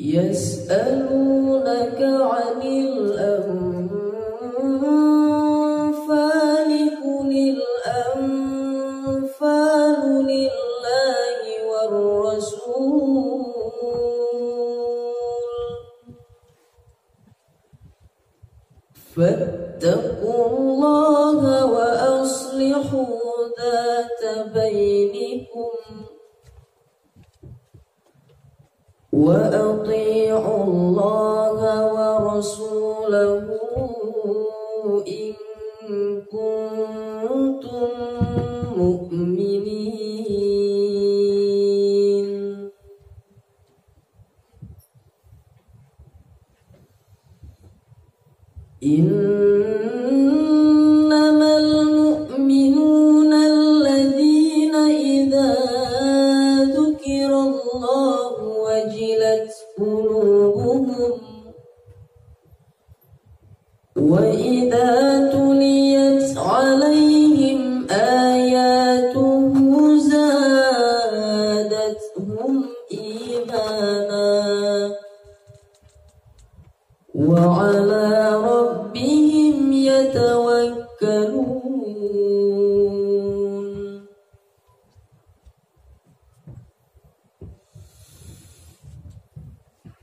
يسألونك عن الأنفال قل الأنفال لله والرسول فاتقوا الله وأصلحوا ذات بينكم وأطيعوا الله ورسوله إن كنتم مؤمنين. إنما المؤمنون الذين إذا ذكر الله وجلت قلوبهم وإذا تليت عليهم آياته زادتهم إيمانا وعلى ربهم يتوكلون.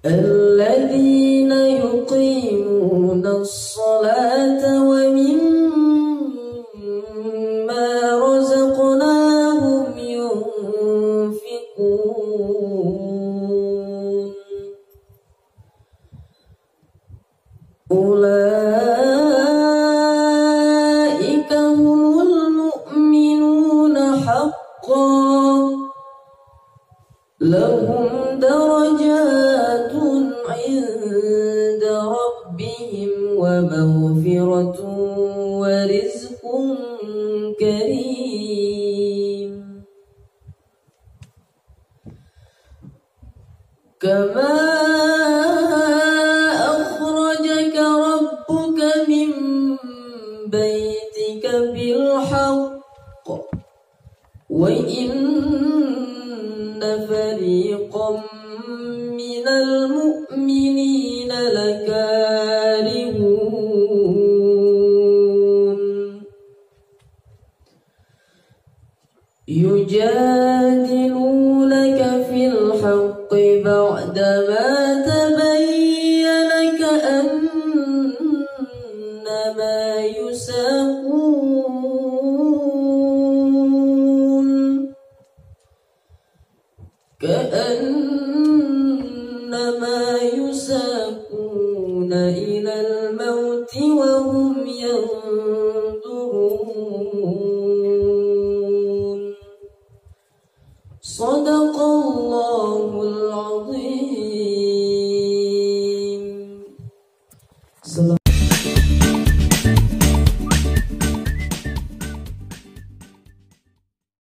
الذين يقيمون الصلاة ومما رزقناهم ينفقون أولئك هم المؤمنون حقا لهم درجات عند ربهم ومغفرة ورزق كريم. كما أخرجك ربك من بيتك بالحق وإن فريقا من المؤمنين لكارهون يجادلونك في الحق بعدما تبين كأنما يساقون